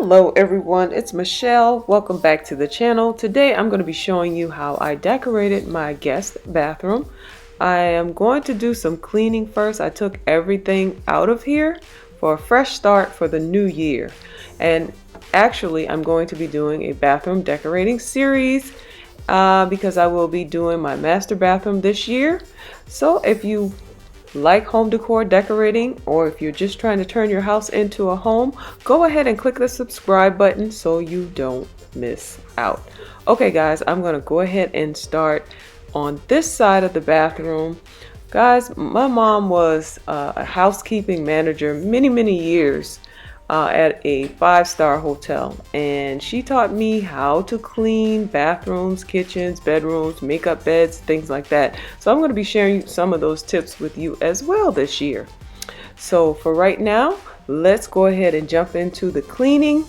Hello everyone, it's Michelle. Welcome back to the channel. Today I'm going to be showing you how I decorated my guest bathroom. I am going to do some cleaning first. I took everything out of here for a fresh start for the new year. And actually I'm going to be doing a bathroom decorating series because I will be doing my master bathroom this year. So if you like home decor decorating, or if you're just trying to turn your house into a home, go ahead and click the subscribe button so you don't miss out. Okay guys, I'm gonna go ahead and start on this side of the bathroom. Guys, my mom was a housekeeping manager many years at a 5-star hotel, and she taught me how to clean bathrooms, kitchens, bedrooms, make up beds, things like that. So I'm going to be sharing some of those tips with you as well this year. So for right now, let's go ahead and jump into the cleaning,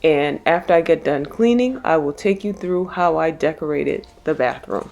and after I get done cleaning, I will take you through how I decorated the bathroom.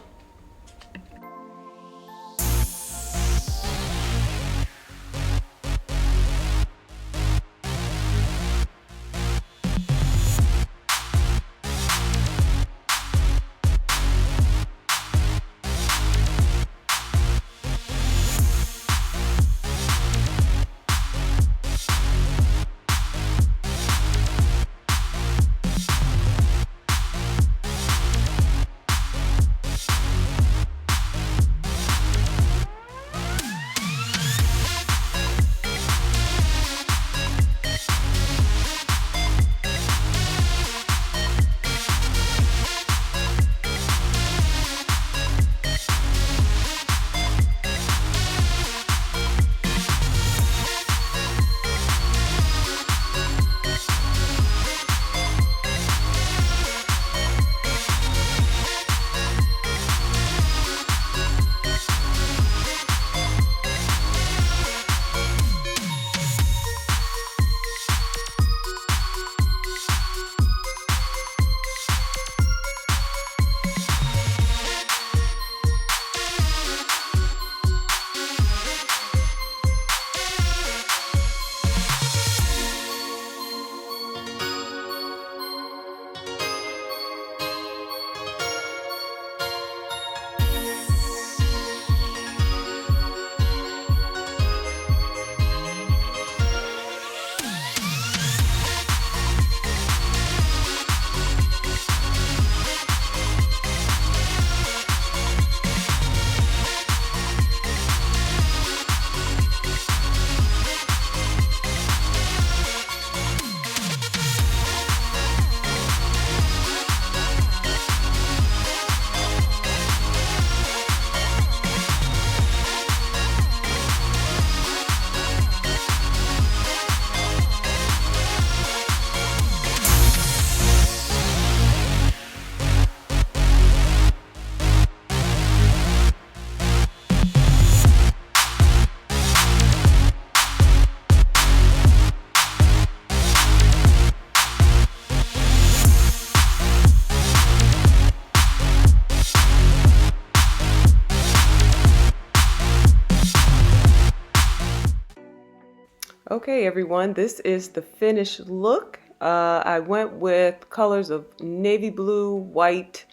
Okay everyone, this is the finished look. I went with colors of navy blue, white,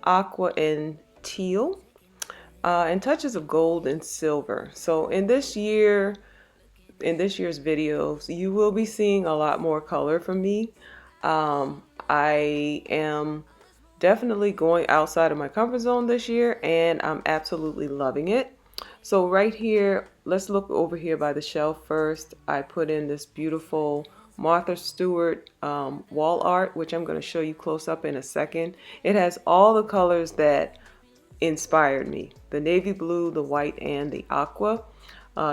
aqua, and teal, and touches of gold and silver. So in this year's videos, you will be seeing a lot more color from me. I am definitely going outside of my comfort zone this year, and I'm absolutely loving it. So right here, let's look over here by the shelf first. I put in this beautiful Martha Stewart wall art, which I'm going to show you close up in a second. It has all the colors that inspired me: the navy blue, the white, and the aqua.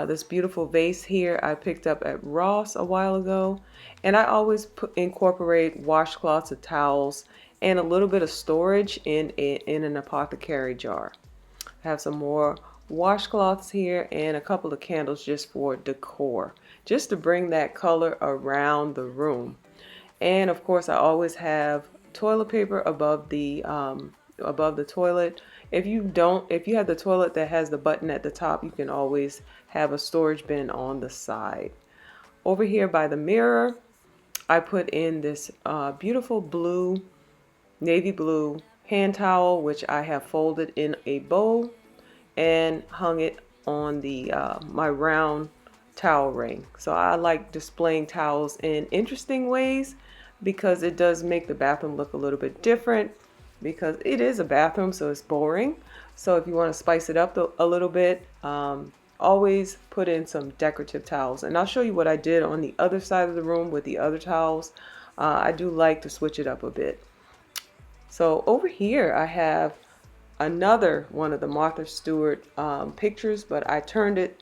This beautiful vase here I picked up at Ross a while ago, and I always incorporate washcloths or towels and a little bit of storage in an apothecary jar. I have some more washcloths here and a couple of candles just for decor, just to bring that color around the room. And of course I always have toilet paper above the toilet. If you have the toilet that has the button at the top, you can always have a storage bin on the side. Over here by the mirror, I put in this beautiful blue, navy blue hand towel, which I have folded in a bow and hung it on the my round towel ring. So I like displaying towels in interesting ways because it does make the bathroom look a little bit different, because it is a bathroom, so it's boring. So if you want to spice it up a little bit, always put in some decorative towels. And I'll show you what I did on the other side of the room with the other towels. I do like to switch it up a bit. So over here I have another one of the Martha Stewart pictures, but I turned it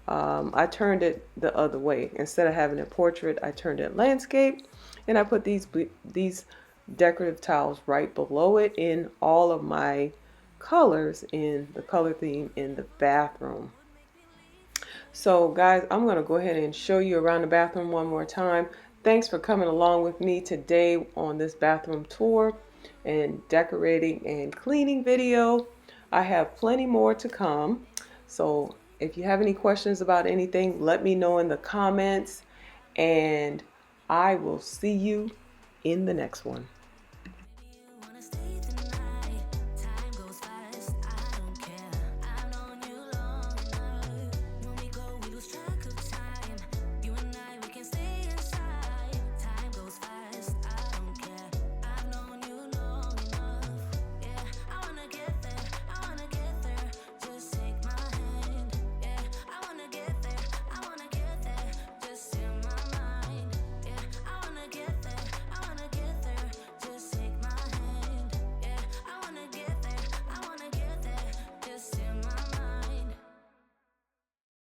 the other way. Instead of having a portrait, I turned it landscape, and I put these decorative towels right below it in all of my colors in the color theme in the bathroom. So guys, I'm going to go ahead and show you around the bathroom one more time. Thanks for coming along with me today on this bathroom tour and decorating and cleaning video. I have plenty more to come. So if you have any questions about anything, let me know in the comments, and I will see you in the next one.